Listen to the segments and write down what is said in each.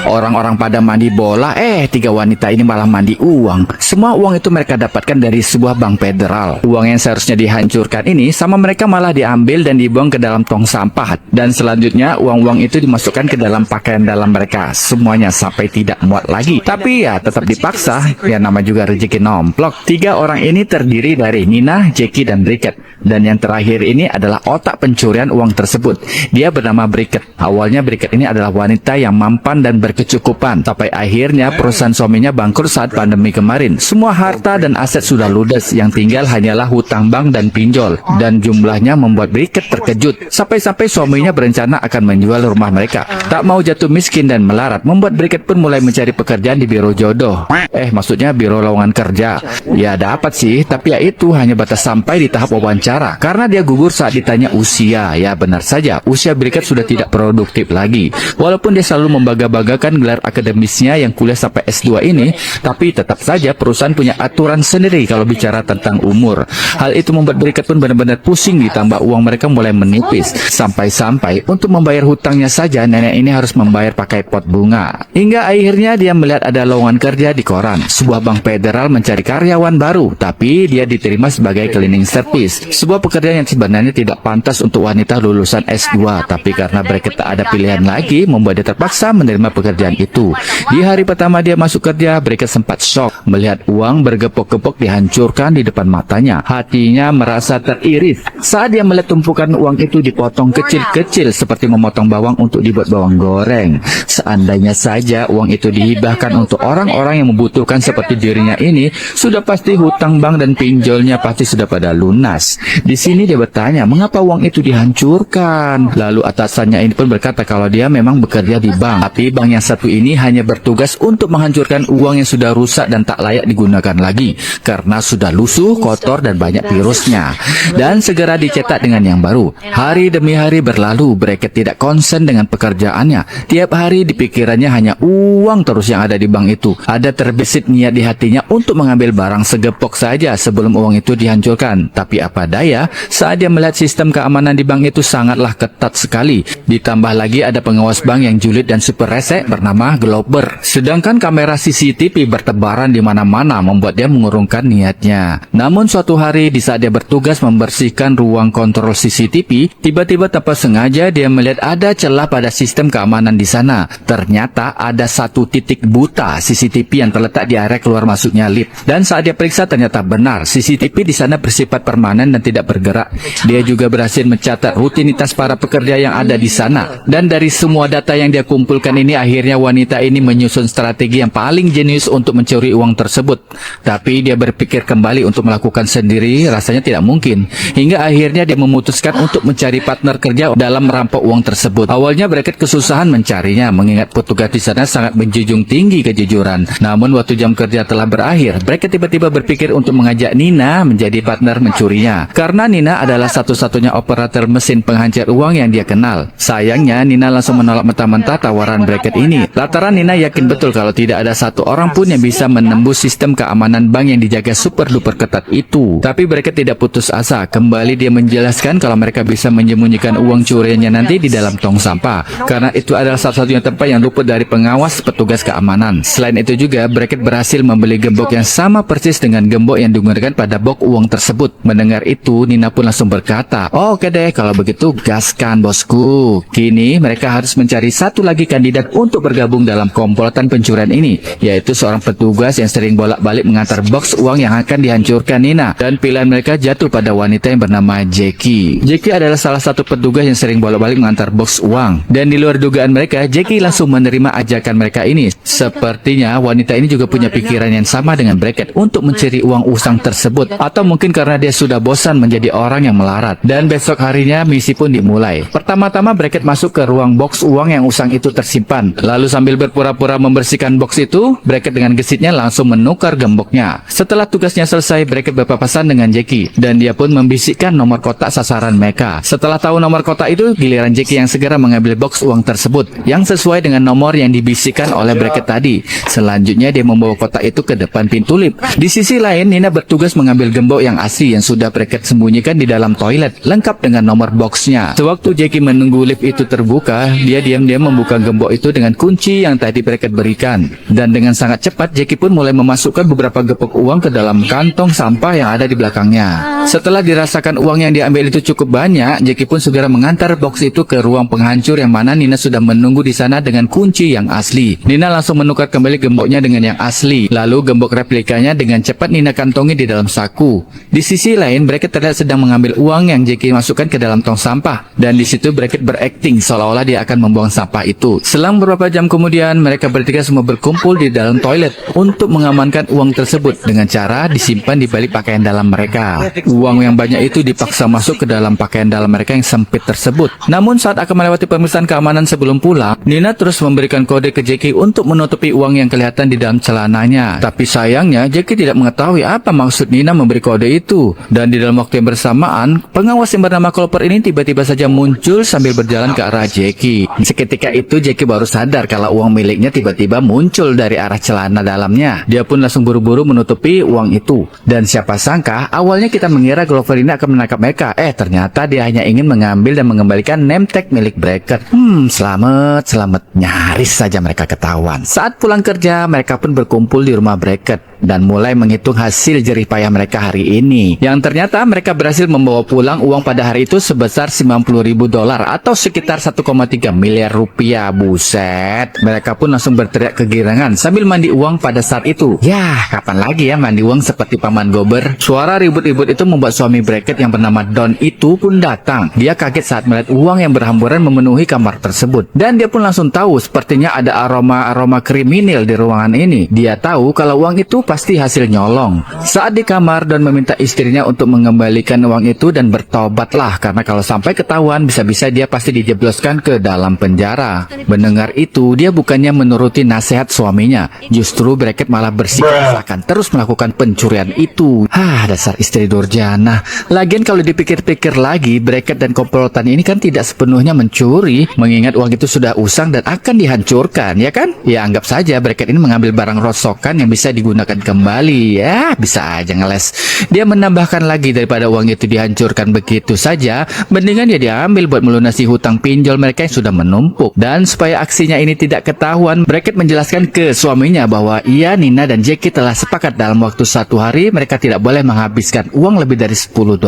Orang-orang pada mandi bola, tiga wanita ini malah mandi uang. Semua uang itu mereka dapatkan dari sebuah bank federal. Uang yang seharusnya dihancurkan ini sama mereka malah diambil dan dibuang ke dalam tong sampah. Dan selanjutnya uang-uang itu dimasukkan ke dalam pakaian dalam mereka. Semuanya sampai tidak muat lagi. Tapi ya tetap dipaksa, ya nama juga rezeki nomplok. Tiga orang ini terdiri dari Nina, Jackie, dan Bricket. Dan yang terakhir ini adalah otak pencurian uang tersebut. Dia bernama Bricket. Awalnya Bricket ini adalah wanita yang mampan dan berkecukupan. Sampai akhirnya perusahaan suaminya bangkrut saat pandemi kemarin. Semua harta dan aset sudah ludes. Yang tinggal hanyalah hutang bank dan pinjol. Dan jumlahnya membuat Bricket terkejut. Sampai-sampai suaminya berencana akan menjual rumah mereka. Tak mau jatuh miskin dan melarat, membuat Bricket pun mulai mencari pekerjaan di biro jodoh. Maksudnya biro lowongan kerja. Ya dapat sih, tapi ya itu hanya batas sampai di tahap wawancara. Karena dia gugur saat ditanya usia. Ya benar saja, usia Bricket sudah tidak produktif lagi. Walaupun dia selalu membangga-banggakan gelar akademisnya yang kuliah sampai S2 ini, tapi tetap saja perusahaan punya aturan sendiri kalau bicara tentang umur. Hal itu membuat Bricket pun benar-benar pusing, ditambah uang mereka mulai menipis. Sampai-sampai untuk membayar hutangnya saja nenek ini harus membayar pakai pot bunga. Hingga akhirnya dia melihat ada lowongan kerja di koran. Sebuah bank federal mencari karyawan baru, tapi dia diterima sebagai cleaning service. Sebuah pekerjaan yang sebenarnya tidak pantas untuk wanita lulusan S2, tapi karena Bricket tak ada pilihan lagi, membuat dia terpaksa menerima pekerjaan itu. Di hari pertama dia masuk kerja, Bricket sempat shock melihat uang bergepok-gepok dihancurkan di depan matanya. Hatinya merasa teriris saat dia melihat tumpukan uang itu dipotong kecil-kecil seperti memotong bawang untuk dibuat bawang goreng. Seandainya saja uang itu dihibahkan untuk orang-orang yang membutuhkan seperti dirinya ini, sudah pasti hutang bank dan pinjolnya pasti sudah pada lunas. Di sini dia bertanya, mengapa uang itu dihancurkan? Lalu atasannya ini pun berkata kalau dia memang bekerja di bank, tapi bank yang satu ini hanya bertugas untuk menghancurkan uang yang sudah rusak dan tak layak digunakan lagi, karena sudah lusuh, kotor, dan banyak virusnya. Dan segera dicetak dengan yang baru. Hari demi hari berlalu, Bricket tidak konsen dengan pekerjaannya. Tiap hari di pikirannya hanya uang terus yang ada di bank itu. Ada terbesit niat di hatinya untuk mengambil barang segepok saja sebelum uang itu dihancurkan. Tapi apa daya, saat dia melihat sistem keamanan di bank itu sangatlah ketat sekali. Ditambah lagi ada pengawas bank yang julid dan super resek bernama Glober. Sedangkan kamera CCTV bertebaran di mana-mana membuat dia mengurungkan niatnya. Namun suatu hari di saat dia bertugas membersihkan ruang kontrol CCTV, tiba-tiba tanpa sengaja dia melihat ada celah pada sistem keamanan di sana. Ternyata ada satu titik buta CCTV yang terletak di area keluar masuknya lift. Dan saat dia periksa ternyata benar, CCTV di sana bersifat permanen dan tidak bergerak. Dia juga berhasil mencatat rutinitas para pekerja yang ada di sana. Dan dari semua data yang dia kumpulkan ini, akhirnya wanita ini menyusun strategi yang paling jenius untuk mencuri uang tersebut. Tapi dia berpikir kembali untuk melakukan sendiri, rasanya tidak mungkin. Hingga akhirnya dia memutuskan untuk mencari partner kerja dalam merampok uang tersebut. Awalnya Bricket kesusahan mencarinya, mengingat petugas di sana sangat menjunjung tinggi kejujuran. Namun waktu jam kerja telah berakhir, Bricket tiba-tiba berpikir untuk mengajak Nina menjadi partner mencurinya. Karena Nina adalah satu-satunya operator mesin penghancur uang yang dia kenal. Sayangnya Nina langsung menolak mentah-mentah tawaran Bricket ini. Lantaran Nina yakin betul kalau tidak ada satu orang pun yang bisa menembus sistem keamanan bank yang dijaga super duper ketat itu. Tapi Bricket tidak putus asa. Kembali dia menjelaskan kalau mereka bisa menyembunyikan uang curiannya nanti di dalam tong sampah. Karena itu adalah satu-satunya tempat yang luput dari pengawas petugas keamanan. Selain itu juga Bricket berhasil membeli gembok yang sama persis dengan gembok yang digunakan pada box uang tersebut. Mendengar itu, Nina pun langsung berkata, "Oke deh, kalau begitu gaskan bosku." Kini mereka harus mencari satu lagi kandidat untuk bergabung dalam komplotan pencurian ini, yaitu seorang petugas yang sering bolak-balik mengantar box uang yang akan dihancurkan Nina. Dan pilihan mereka jatuh pada wanita yang bernama Jackie. Jackie adalah salah satu petugas yang sering bolak-balik mengantar box uang. Dan di luar dugaan mereka, Jackie langsung menerima ajakan mereka ini. Sepertinya wanita ini juga punya pikiran yang sama dengan Bricket untuk mencari uang usang tersebut. Atau mungkin karena dia sudah bosan menjadi orang yang melarat. Dan besok harinya misi pun dimulai. Pertama-tama Bricket masuk ke ruang box uang yang usang itu tersimpan. Lalu sambil berpura-pura membersihkan box itu, Bricket dengan gesitnya langsung menukar gemboknya. Setelah tugasnya selesai, Bricket berpapasan dengan Jackie. Dan dia pun membisikkan nomor kotak sasaran mereka. Setelah tahu nomor kotak itu, giliran Jackie yang segera mengambil box uang tersebut yang sesuai dengan nomor yang dibisikkan oleh Bricket tadi. Selanjutnya dia membawa kotak itu ke depan pintu lift. Di sisi lain, Nina bertugas mengambil gembok yang asli yang sudah Bricket sembunyikan di dalam toilet, lengkap dengan nomor boxnya. Sewaktu Jackie menunggu lift itu terbuka, dia diam-diam membuka gembok itu dengan kunci yang tadi Brackett berikan. Dan dengan sangat cepat, Jackie pun mulai memasukkan beberapa gepok uang ke dalam kantong sampah yang ada di belakangnya. Setelah dirasakan uang yang diambil itu cukup banyak, Jackie pun segera mengantar box itu ke ruang penghancur yang mana Nina sudah menunggu di sana dengan kunci yang asli. Nina langsung menukar kembali gemboknya dengan yang asli. Lalu gembok replikanya dengan cepat Nina kantongi di dalam saku. Di sisi lain, Brackett terlihat sedang mengambil uang yang Jackie masukkan ke dalam tong sampah. Dan di situ Brackett berakting seolah-olah dia akan membuang sampah itu. Selang beberapa jam kemudian, mereka bertiga semua berkumpul di dalam toilet untuk mengamankan uang tersebut dengan cara disimpan di balik pakaian dalam mereka. Uang yang banyak itu dipaksa masuk ke dalam pakaian dalam mereka yang sempit tersebut. Namun saat akan melewati pemeriksaan keamanan sebelum pulang, Nina terus memberikan kode ke Jackie untuk menutupi uang yang kelihatan di dalam celananya. Tapi sayangnya Jackie tidak mengetahui apa maksud Nina memberi kode itu. Dan di dalam waktu yang bersamaan, pengawas yang bernama Clover ini tiba-tiba saja muncul sambil berjalan ke arah Jackie. Seketika itu Jackie baru sadar kalau uang miliknya tiba-tiba muncul dari arah celana dalamnya. Dia pun langsung buru-buru menutupi uang itu. Dan siapa sangka awalnya kita mengira Clover ini akan menangkap mereka. Ternyata dia hanya ingin mengambil dan mengembalikan name tag milik Brackett. Selamat. Nyaris saja mereka ketahuan. Saat pulang kerja, mereka pun berkumpul di rumah Brackett dan mulai menghitung hasil jerih payah mereka hari ini. Yang ternyata mereka berhasil membawa pulang uang pada hari itu sebesar $90.000 atau sekitar 1,3 miliar rupiah. Buset. Mereka pun langsung berteriak kegirangan sambil mandi uang pada saat itu. Yah, kapan lagi ya mandi uang seperti Paman Gober? Suara ribut-ribut itu membuat suami Brackett yang bernama Don itu pun datang. Dia kaget saat melihat uang yang berhamburan memenuhi kamar tersebut. Dan dia pun langsung tahu sepertinya ada aroma kriminal di ruangan ini. Dia tahu kalau uang itu pasti hasil nyolong. Saat di kamar, Don meminta istrinya untuk mengembalikan uang itu dan bertobatlah karena kalau sampai ketahuan bisa-bisa dia pasti dijebloskan ke dalam penjara. Mendengar itu, dia bukannya menuruti nasihat suaminya. Justru Brackett malah bersikeras akan terus melakukan pencurian itu. Dasar istri durjana. Lagian kalau dipikir-pikir lagi, Brackett dan komplotan ini kan tidak sepenuhnya mencuri, mengingat uang itu sudah usang dan akan dihancurkan, ya kan? Ya anggap saja Brackett ini mengambil barang rongsokan yang bisa digunakan kembali. Ya bisa aja ngeles. Dia menambahkan lagi, daripada uang itu dihancurkan begitu saja, mendingan dia diambil buat melunasi hutang pinjol mereka yang sudah menumpuk. Dan supaya aksinya ini tidak ketahuan, Brackett menjelaskan ke suaminya bahwa ia, Nina dan Jackie telah sepakat dalam waktu 1 hari mereka tidak boleh menghabiskan uang lebih dari $10.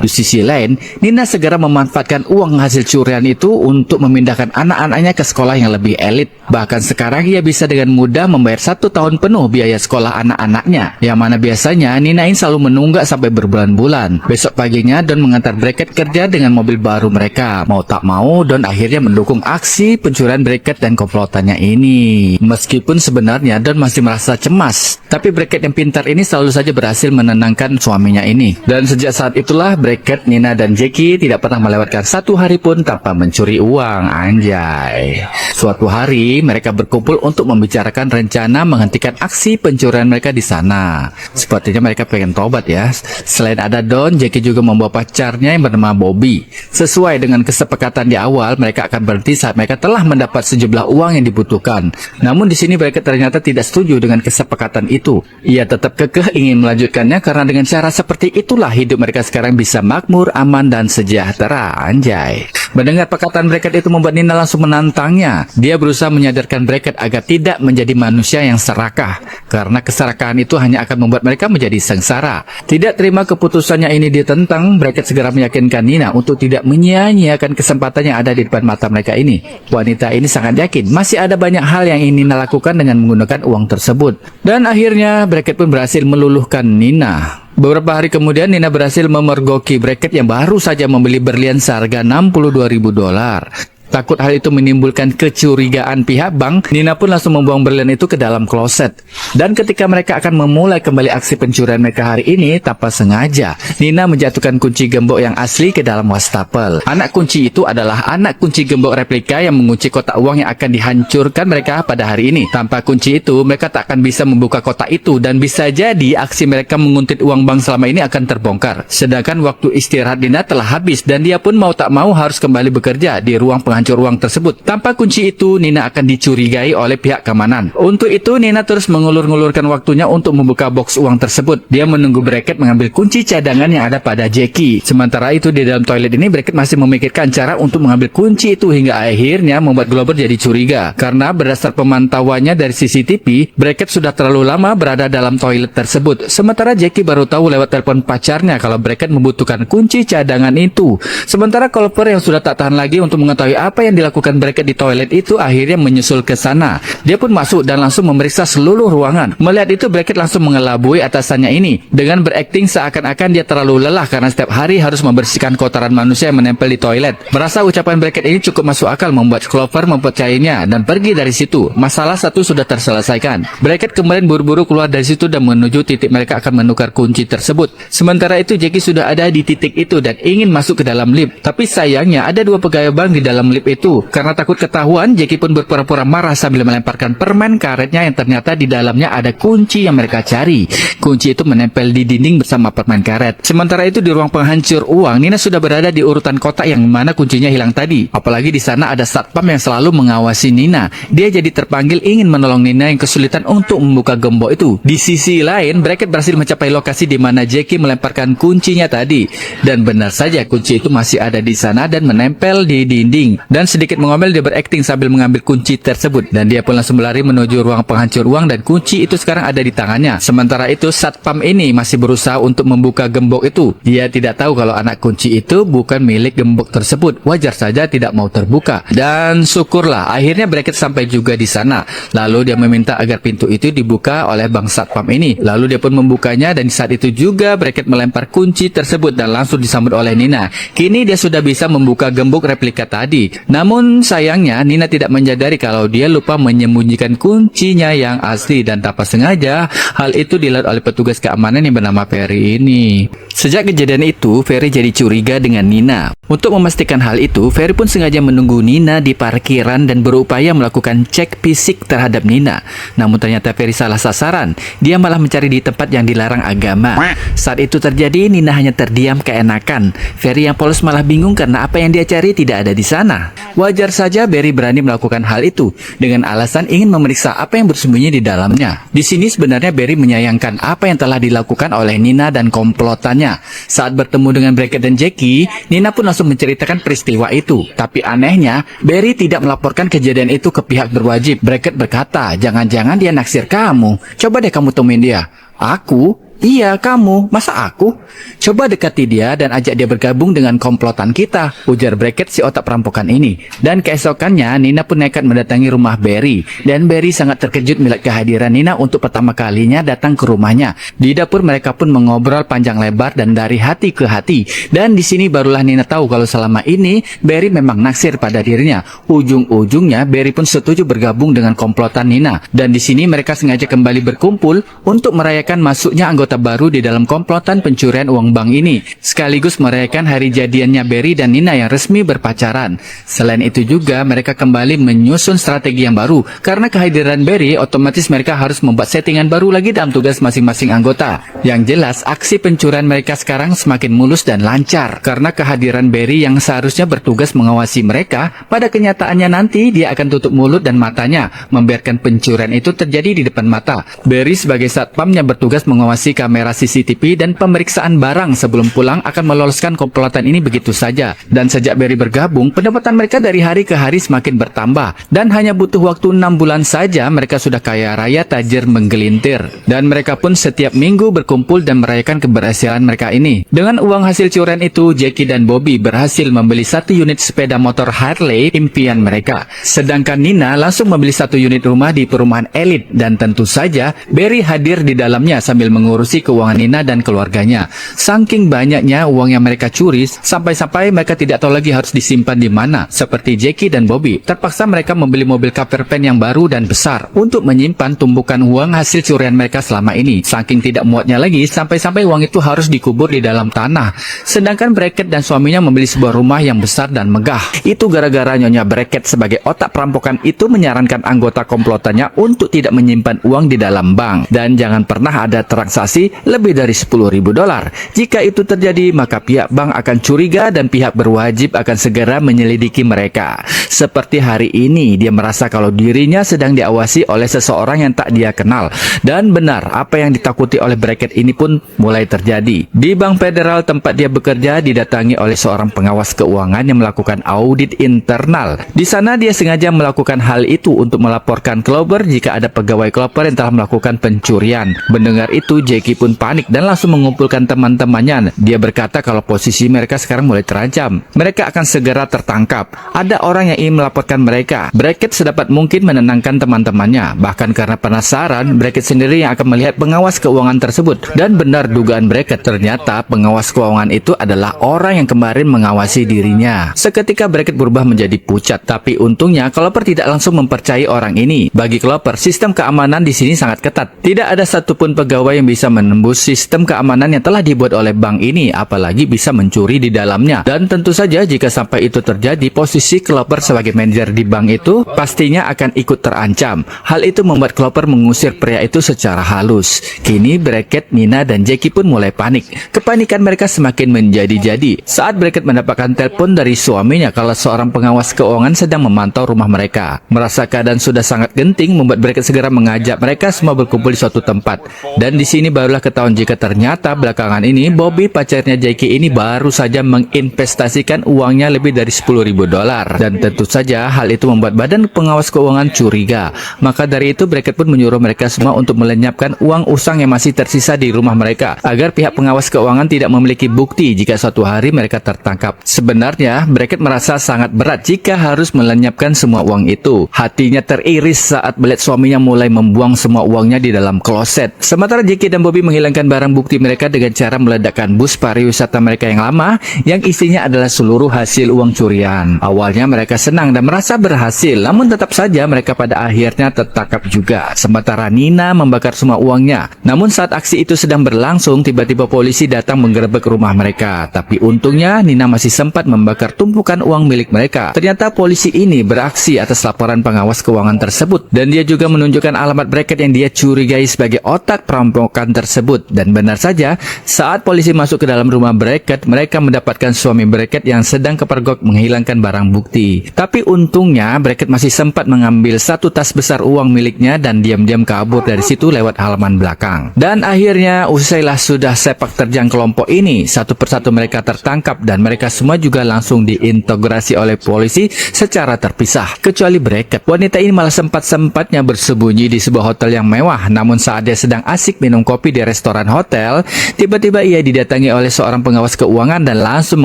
Di sisi lain, Nina segera memanfaatkan uang hasil curian itu untuk memindahkan anak-anaknya ke sekolah yang lebih elit. Bahkan sekarang ia bisa dengan mudah membayar 1 tahun penuh biaya sekolah anak-anaknya, yang mana biasanya Nina ini selalu menunggak sampai berbulan-bulan. Besok paginya Don mengantar Brackett kerja dengan mobil baru mereka. Mau tak mau, Don akhirnya mendukung aksi pencurian Brackett dan komplotannya ini. Meskipun sebenarnya Don masih merasa cemas, tapi Brackett yang pintar ini selalu saja berhasil menenangkan suaminya ini. Dan sejak saat itulah Brackett, Nina dan Jackie tidak pernah melewatkan 1 hari pun tanpa mencuri uang. Anjay. Suatu hari mereka berkumpul untuk membicarakan rencana menghentikan aksi pencurian mereka di sana. Sepertinya mereka pengen tobat ya. Selain ada Don, Jackie juga membawa pacarnya yang bernama Bobby. Sesuai dengan kesepakatan di awal, mereka akan berhenti saat mereka telah mendapat sejumlah uang yang dibutuhkan. Namun di sini mereka ternyata tidak setuju dengan kesepakatan itu. Ia tetap kekeh ingin melanjutkannya karena dengan cara seperti itulah hidup mereka sekarang bisa makmur, aman dan sejahtera. Anjay. Mendengar perkataan Brackett itu membuat Nina langsung menantangnya. Dia berusaha menyadarkan Brackett agar tidak menjadi manusia yang serakah, karena keserakahan itu hanya akan membuat mereka menjadi sengsara. Tidak terima keputusannya ini ditentang, Brackett segera meyakinkan Nina untuk tidak menyia-nyiakan kesempatan yang ada di depan mata mereka ini. Wanita ini sangat yakin masih ada banyak hal yang ingin Nina lakukan dengan menggunakan uang tersebut. Dan akhirnya Brackett pun berhasil meluluhkan Nina. Beberapa hari kemudian Nina berhasil memergoki Brackett yang baru saja membeli berlian seharga $62.000. Takut hal itu menimbulkan kecurigaan pihak bank, Nina pun langsung membuang berlian itu ke dalam kloset. Dan ketika mereka akan memulai kembali aksi pencurian mereka hari ini, tanpa sengaja, Nina menjatuhkan kunci gembok yang asli ke dalam wastafel. Anak kunci itu adalah anak kunci gembok replika yang mengunci kotak uang yang akan dihancurkan mereka pada hari ini. Tanpa kunci itu, mereka tak akan bisa membuka kotak itu dan bisa jadi aksi mereka menguntit uang bank selama ini akan terbongkar. Sedangkan waktu istirahat Nina telah habis dan dia pun mau tak mau harus kembali bekerja di ruang penghancur penghancur uang tersebut. Tanpa kunci itu, Nina akan dicurigai oleh pihak keamanan. Untuk itu, Nina terus mengulur-ngulurkan waktunya untuk membuka box uang tersebut. Dia menunggu Brackett mengambil kunci cadangan yang ada pada Jackie. Sementara itu, di dalam toilet ini, Brackett masih memikirkan cara untuk mengambil kunci itu hingga akhirnya membuat Glover jadi curiga. Karena berdasar pemantauannya dari CCTV, Brackett sudah terlalu lama berada dalam toilet tersebut. Sementara Jackie baru tahu lewat telepon pacarnya kalau Brackett membutuhkan kunci cadangan itu. Sementara Glover yang sudah tak tahan lagi untuk mengetahui apa yang dilakukan Brackett di toilet itu akhirnya menyusul ke sana. Dia pun masuk dan langsung memeriksa seluruh ruangan. Melihat itu, Brackett langsung mengelabui atasannya ini dengan berakting seakan-akan dia terlalu lelah karena setiap hari harus membersihkan kotoran manusia yang menempel di toilet. Merasa ucapan Brackett ini cukup masuk akal membuat Glover mempercayainya dan pergi dari situ. Masalah satu sudah terselesaikan. Brackett kemudian buru-buru keluar dari situ dan menuju titik mereka akan menukar kunci tersebut. Sementara itu, Jackie sudah ada di titik itu dan ingin masuk ke dalam lift. Tapi sayangnya ada dua pegawai bank di dalam lift itu. Karena takut ketahuan, Jackie pun berpura-pura marah sambil melemparkan permen karetnya yang ternyata di dalamnya ada kunci yang mereka cari. Kunci itu menempel di dinding bersama permen karet. Sementara itu di ruang penghancur uang, Nina sudah berada di urutan kotak yang mana kuncinya hilang tadi. Apalagi di sana ada satpam yang selalu mengawasi Nina. Dia jadi terpanggil ingin menolong Nina yang kesulitan untuk membuka gembok itu. Di sisi lain, Brackett berhasil mencapai lokasi di mana Jackie melemparkan kuncinya tadi. Dan benar saja kunci itu masih ada di sana dan menempel di dinding. Dan sedikit mengomel, dia berakting sambil mengambil kunci tersebut. Dan dia pun langsung berlari menuju ruang penghancur uang dan kunci itu sekarang ada di tangannya. Sementara itu satpam ini masih berusaha untuk membuka gembok itu. Dia tidak tahu kalau anak kunci itu bukan milik gembok tersebut. Wajar saja tidak mau terbuka. Dan syukurlah akhirnya Brackett sampai juga di sana. Lalu dia meminta agar pintu itu dibuka oleh bang satpam ini. Lalu dia pun membukanya dan di saat itu juga Brackett melempar kunci tersebut dan langsung disambut oleh Nina. Kini dia sudah bisa membuka gembok replika tadi. Namun sayangnya Nina tidak menyadari kalau dia lupa menyembunyikan kuncinya yang asli dan tanpa sengaja hal itu dilihat oleh petugas keamanan yang bernama Ferry ini. Sejak kejadian itu, Ferry jadi curiga dengan Nina. Untuk memastikan hal itu, Ferry pun sengaja menunggu Nina di parkiran dan berupaya melakukan cek fisik terhadap Nina. Namun ternyata Ferry salah sasaran. Dia malah mencari di tempat yang dilarang agama. Saat itu terjadi, Nina hanya terdiam keenakan. Ferry yang polos malah bingung karena apa yang dia cari tidak ada di sana. Wajar saja Barry berani melakukan hal itu dengan alasan ingin memeriksa apa yang bersembunyi di dalamnya. Di sini sebenarnya Barry menyayangkan apa yang telah dilakukan oleh Nina dan komplotannya. Saat bertemu dengan Brackett dan Jackie, Nina pun langsung menceritakan peristiwa itu. Tapi anehnya, Barry tidak melaporkan kejadian itu ke pihak berwajib. Brackett berkata, jangan-jangan dia naksir kamu. Coba deh kamu temuin dia. Aku? Iya, kamu. Masa aku? Coba dekati dia dan ajak dia bergabung dengan komplotan kita, ujar Brackett si otak perampokan ini. Dan keesokannya, Nina pun nekat mendatangi rumah Barry. Dan Barry sangat terkejut melihat kehadiran Nina untuk pertama kalinya datang ke rumahnya. Di dapur mereka pun mengobrol panjang lebar dan dari hati ke hati. Dan di sini barulah Nina tahu kalau selama ini Barry memang naksir pada dirinya. Ujung-ujungnya, Barry pun setuju bergabung dengan komplotan Nina. Dan di sini mereka sengaja kembali berkumpul untuk merayakan masuknya anggota baru di dalam komplotan pencurian uang bank ini, sekaligus merayakan hari jadiannya Barry dan Nina yang resmi berpacaran. Selain itu juga mereka kembali menyusun strategi yang baru. Karena kehadiran Barry, otomatis mereka harus membuat settingan baru lagi dalam tugas masing-masing anggota. Yang jelas, aksi pencurian mereka sekarang semakin mulus dan lancar. Karena kehadiran Barry yang seharusnya bertugas mengawasi mereka, pada kenyataannya nanti dia akan tutup mulut dan matanya, membiarkan pencurian itu terjadi di depan mata. Barry sebagai satpam yang bertugas mengawasi kamera CCTV dan pemeriksaan barang sebelum pulang akan meloloskan komplotan ini begitu saja. Dan sejak Barry bergabung, pendapatan mereka dari hari ke hari semakin bertambah. Dan hanya butuh waktu 6 bulan saja mereka sudah kaya raya tajir menggelintir. Dan mereka pun setiap minggu berkumpul dan merayakan keberhasilan mereka ini. Dengan uang hasil curian itu, Jackie dan Bobby berhasil membeli 1 unit sepeda motor Harley impian mereka. Sedangkan Nina langsung membeli 1 unit rumah di perumahan elit. Dan tentu saja Barry hadir di dalamnya sambil mengurus keuangan Nina dan keluarganya. Saking banyaknya uang yang mereka curi, sampai-sampai mereka tidak tahu lagi harus disimpan di mana. Seperti Jackie dan Bobby, terpaksa mereka membeli mobil camper van yang baru dan besar untuk menyimpan tumpukan uang hasil curian mereka selama ini. Saking tidak muatnya lagi, sampai-sampai uang itu harus dikubur di dalam tanah. Sedangkan Brackett dan suaminya membeli sebuah rumah yang besar dan megah. Itu gara-gara Nyonya Brackett sebagai otak perampokan itu menyarankan anggota komplotannya untuk tidak menyimpan uang di dalam bank. Dan jangan pernah ada transaksi transaksi lebih dari $10.000. Jika itu terjadi, maka pihak bank akan curiga dan pihak berwajib akan segera menyelidiki mereka. Seperti hari ini, dia merasa kalau dirinya sedang diawasi oleh seseorang yang tak dia kenal. Dan benar, apa yang ditakuti oleh Brackett ini pun mulai terjadi. Di Bank Federal tempat dia bekerja didatangi oleh seorang pengawas keuangan yang melakukan audit internal. Di sana dia sengaja melakukan hal itu untuk melaporkan Clover jika ada pegawai Clover yang telah melakukan pencurian. Mendengar itu, Jackie pun panik dan langsung mengumpulkan teman-temannya. Dia berkata kalau posisi mereka sekarang mulai terancam. Mereka akan segera tertangkap. Ada orang yang ingin melaporkan mereka. Brackett sedapat mungkin menenangkan teman-temannya. Bahkan karena penasaran, Brackett sendiri yang akan melihat pengawas keuangan tersebut. Dan benar dugaan Brackett, ternyata pengawas keuangan itu adalah orang yang kemarin mengawasi dirinya. Seketika Brackett berubah menjadi pucat. Tapi untungnya Clover tidak langsung mempercayai orang ini. Bagi Clover, sistem keamanan di sini sangat ketat. Tidak ada satupun pegawai yang bisa menembus sistem keamanan yang telah dibuat oleh bank ini, apalagi bisa mencuri di dalamnya. Dan tentu saja jika sampai itu terjadi, posisi Clover sebagai manajer di bank itu pastinya akan ikut terancam. Hal itu membuat Clover mengusir pria itu secara halus. Kini Brackett, Nina, dan Jackie pun mulai panik. Kepanikan mereka semakin menjadi-jadi saat Brackett mendapatkan telepon dari suaminya kalau seorang pengawas keuangan sedang memantau rumah mereka. Merasa keadaan sudah sangat genting, membuat Brackett segera mengajak mereka semua berkumpul di suatu tempat. Dan di sini barulah ketahuan jika ternyata belakangan ini Bobby, pacarnya Jackie ini, baru saja menginvestasikan uangnya lebih dari $10.000. Dan tentu saja hal itu membuat badan pengawas keuangan curiga. Maka dari itu Brackett pun menyuruh mereka semua untuk melenyapkan uang usang yang masih tersisa di rumah mereka agar pihak pengawas keuangan tidak memiliki bukti jika suatu hari mereka tertangkap. Sebenarnya Brackett merasa sangat berat jika harus melenyapkan semua uang itu. Hatinya teriris saat melihat suaminya mulai membuang semua uangnya di dalam kloset. Sementara Jackie dan Bobby menghilangkan barang bukti mereka dengan cara meledakkan bus pariwisata mereka yang lama yang isinya adalah seluruh hasil uang curian. Awalnya mereka senang dan merasa berhasil, namun tetap saja mereka pada akhirnya tertangkap juga. Sementara Nina membakar semua uangnya. Namun saat aksi itu sedang berlangsung, tiba-tiba polisi datang menggerebek rumah mereka. Tapi untungnya Nina masih sempat membakar tumpukan uang milik mereka. Ternyata polisi ini beraksi atas laporan pengawas keuangan tersebut, dan dia juga menunjukkan alamat Brackett yang dia curigai sebagai otak perampokan tersebut. Dan benar saja, saat polisi masuk ke dalam rumah Brackett, mereka mendapatkan suami Brackett yang sedang kepergok menghilangkan barang bukti. Tapi untungnya Brackett masih sempat mengambil satu tas besar uang miliknya dan diam-diam kabur dari situ lewat halaman belakang. Dan akhirnya usailah sudah sepak terjang kelompok ini, satu persatu mereka tertangkap dan mereka semua juga langsung diintegrasi oleh polisi secara terpisah. Kecuali Brackett. Wanita ini malah sempat-sempatnya bersembunyi di sebuah hotel yang mewah. Namun saat dia sedang asik minum kopi di restoran hotel, tiba-tiba ia didatangi oleh seorang pengawas keuangan dan langsung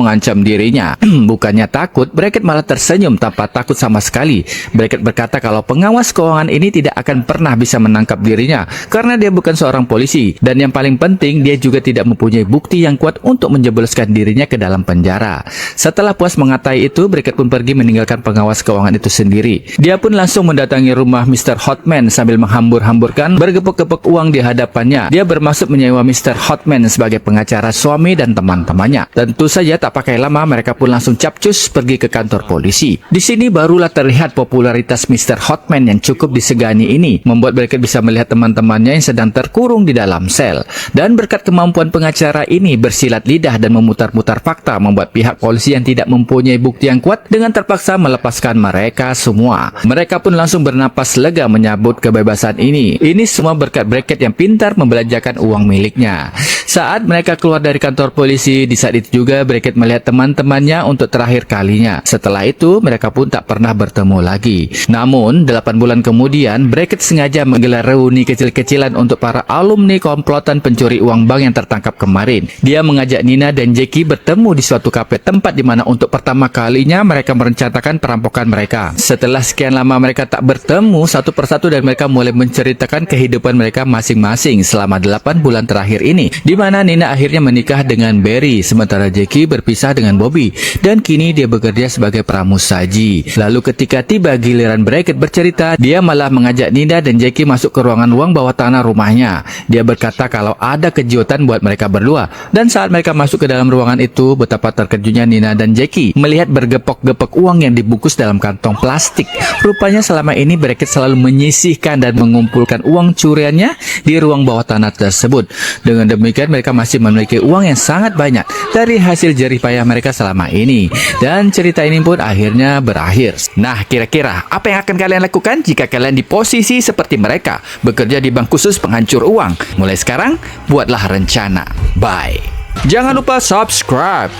mengancam dirinya. Bukannya takut, Brackett malah tersenyum tanpa takut sama sekali. Brackett berkata kalau pengawas keuangan ini tidak akan pernah bisa menangkap dirinya karena dia bukan seorang polisi, dan yang paling penting dia juga tidak mempunyai bukti yang kuat untuk menjebloskan dirinya ke dalam penjara. Setelah puas mengatai itu, Brackett pun pergi meninggalkan pengawas keuangan itu sendiri. Dia pun langsung mendatangi rumah Mr. Hotman sambil menghambur-hamburkan bergepuk-gepuk uang di hadapannya. Dia bermaksud menyewa Mr. Hotman sebagai pengacara suami dan teman-temannya. Tentu saja tak pakai lama mereka pun langsung capcus pergi ke kantor polisi. Di sini barulah terlihat popularitas Mr. Hotman yang cukup disegani ini, membuat Brackett bisa melihat teman-temannya yang sedang terkurung di dalam sel. Dan berkat kemampuan pengacara ini bersilat lidah dan memutar-putar fakta, membuat pihak polisi yang tidak mempunyai bukti yang kuat dengan terpaksa melepaskan mereka semua. Mereka pun langsung bernapas lega menyambut kebebasan ini. Ini semua berkat Brackett yang pintar membelanjakan uang miliknya. Saat mereka keluar dari kantor polisi, di saat itu juga Brackett melihat teman-temannya untuk terakhir kalinya. Setelah itu, mereka pun tak pernah bertemu lagi. Namun, 8 bulan kemudian, Brackett sengaja menggelar reuni kecil-kecilan untuk para alumni komplotan pencuri uang bank yang tertangkap kemarin. Dia mengajak Nina dan Jackie bertemu di suatu kafe, tempat di mana untuk pertama kalinya mereka merencanakan perampokan mereka. Setelah sekian lama mereka tak bertemu satu persatu dan mereka mulai menceritakan kehidupan mereka masing-masing selama 8 bulan terakhir ini. Di di mana Nina akhirnya menikah dengan Barry, sementara Jackie berpisah dengan Bobby, dan kini dia bekerja sebagai pramusaji. Lalu ketika tiba giliran Brackett bercerita, dia malah mengajak Nina dan Jackie masuk ke ruangan uang bawah tanah rumahnya. Dia berkata kalau ada kejutan buat mereka berdua, dan saat mereka masuk ke dalam ruangan itu, betapa terkejutnya Nina dan Jackie melihat bergepok-gepok uang yang dibungkus dalam kantong plastik. Rupanya selama ini Brackett selalu menyisihkan dan mengumpulkan uang curiannya di ruang bawah tanah tersebut. Dengan demikian mereka masih memiliki uang yang sangat banyak dari hasil jerih payah mereka selama ini. Dan cerita ini pun akhirnya berakhir. Nah, kira-kira apa yang akan kalian lakukan jika kalian di posisi seperti mereka, bekerja di bank khusus penghancur uang? Mulai sekarang, buatlah rencana. Bye. Jangan lupa subscribe.